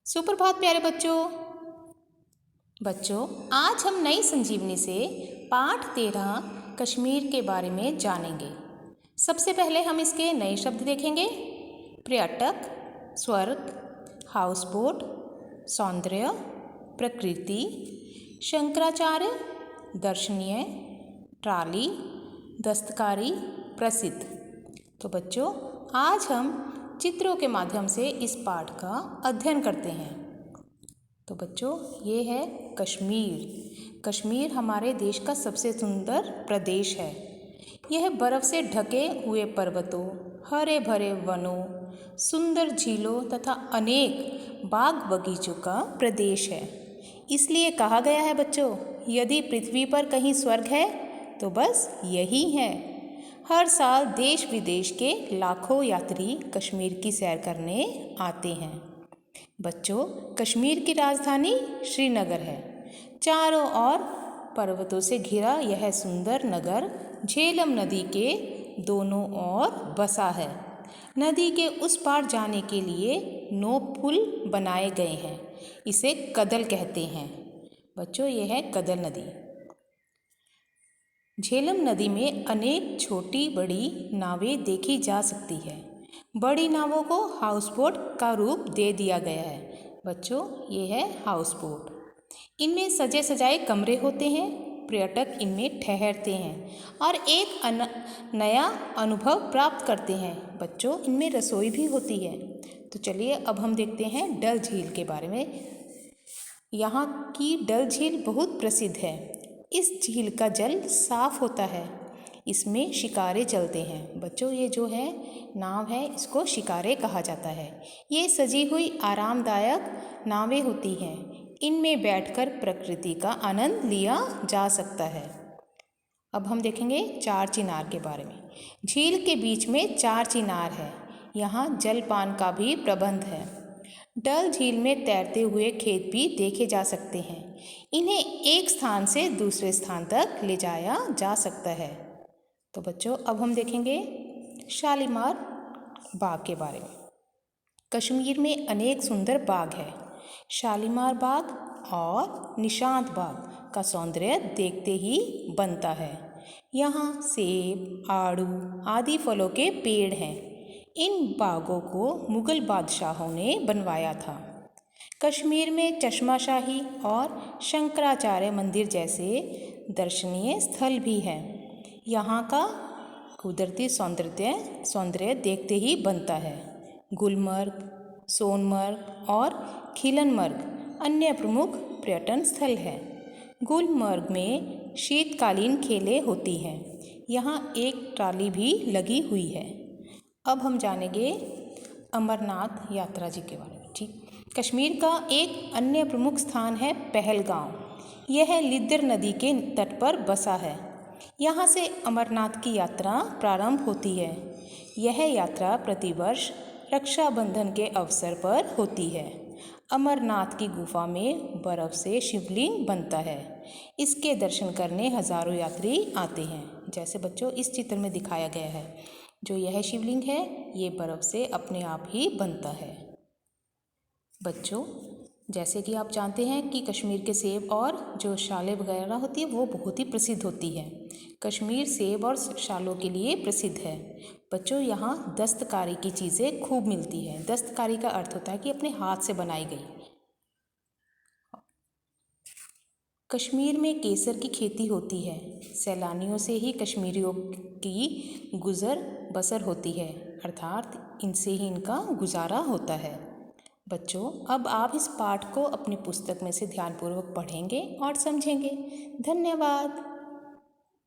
सुप्रभात प्यारे बच्चों। आज हम नई संजीवनी से पाठ 13 कश्मीर के बारे में जानेंगे। सबसे पहले हम इसके नए शब्द देखेंगे। पर्यटक, स्वर्ग, हाउसबोट, सौंदर्य, प्रकृति, शंकराचार्य, दर्शनीय, ट्राली, दस्तकारी, प्रसिद्ध। तो बच्चों, आज हम चित्रों के माध्यम से इस पाठ का अध्ययन करते हैं। तो बच्चों, ये है कश्मीर। कश्मीर हमारे देश का सबसे सुंदर प्रदेश है। यह बर्फ़ से ढके हुए पर्वतों, हरे भरे वनों, सुंदर झीलों तथा अनेक बाग बगीचों का प्रदेश है। इसलिए कहा गया है बच्चों, यदि पृथ्वी पर कहीं स्वर्ग है तो बस यही है। हर साल देश विदेश के लाखों यात्री कश्मीर की सैर करने आते हैं। बच्चों, कश्मीर की राजधानी श्रीनगर है। चारों ओर पर्वतों से घिरा यह सुंदर नगर झेलम नदी के दोनों ओर बसा है। नदी के उस पार जाने के लिए 9 पुल बनाए गए हैं। इसे कदल कहते हैं। बच्चों, यह है कदल नदी। झेलम नदी में अनेक छोटी बड़ी नावें देखी जा सकती है। बड़ी नावों को हाउसबोट का रूप दे दिया गया है। बच्चों, ये है हाउसबोट। इनमें सजे सजाए कमरे होते हैं। पर्यटक इनमें ठहरते हैं और एक नया अनुभव प्राप्त करते हैं। बच्चों, इनमें रसोई भी होती है। तो चलिए अब हम देखते हैं डल झील के बारे में। यहाँ की डल झील बहुत प्रसिद्ध है। इस झील का जल साफ होता है। इसमें शिकारे चलते हैं। बच्चों, ये जो है नाव है, इसको शिकारे कहा जाता है। ये सजी हुई आरामदायक नावें होती हैं। इनमें बैठकर प्रकृति का आनंद लिया जा सकता है। अब हम देखेंगे चार चिनार के बारे में। झील के बीच में चार चिनार है। यहाँ जलपान का भी प्रबंध है। डल झील में तैरते हुए खेत भी देखे जा सकते हैं। इन्हें एक स्थान से दूसरे स्थान तक ले जाया जा सकता है। तो बच्चों, अब हम देखेंगे शालीमार बाग के बारे में। कश्मीर में अनेक सुंदर बाग है। शालीमार बाग और निशांत बाग का सौंदर्य देखते ही बनता है। यहाँ सेब, आड़ू आदि फलों के पेड़ हैं। इन बागों को मुगल बादशाहों ने बनवाया था। कश्मीर में चश्माशाही और शंकराचार्य मंदिर जैसे दर्शनीय स्थल भी हैं। यहाँ का कुदरती सौंदर्य देखते ही बनता है। गुलमर्ग, सोनमर्ग और खिलनमर्ग अन्य प्रमुख पर्यटन स्थल हैं। गुलमर्ग में शीतकालीन खेलें होती हैं। यहाँ एक ट्राली भी लगी हुई है। अब हम जानेंगे अमरनाथ यात्रा जी के बारे में। ठीक, कश्मीर का एक अन्य प्रमुख स्थान है पहलगांव। यह लिद्दर नदी के तट पर बसा है। यहाँ से अमरनाथ की यात्रा प्रारंभ होती है। यह यात्रा प्रतिवर्ष रक्षाबंधन के अवसर पर होती है। अमरनाथ की गुफा में बर्फ़ से शिवलिंग बनता है। इसके दर्शन करने हजारों यात्री आते हैं। जैसे बच्चों इस चित्र में दिखाया गया है, जो यह शिवलिंग है, ये बर्फ़ से अपने आप ही बनता है। बच्चों, जैसे कि आप जानते हैं कि कश्मीर के सेब और जो शालें वगैरह होती है वो बहुत ही प्रसिद्ध होती है। कश्मीर सेब और शालों के लिए प्रसिद्ध है। बच्चों, यहाँ दस्तकारी की चीज़ें खूब मिलती है। दस्तकारी का अर्थ होता है कि अपने हाथ से बनाई गई। कश्मीर में केसर की खेती होती है। सैलानियों से ही कश्मीरियों की गुज़र बसर होती है, अर्थात इनसे ही इनका गुजारा होता है। बच्चों, अब आप इस पाठ को अपनी पुस्तक में से ध्यानपूर्वक पढ़ेंगे और समझेंगे। धन्यवाद।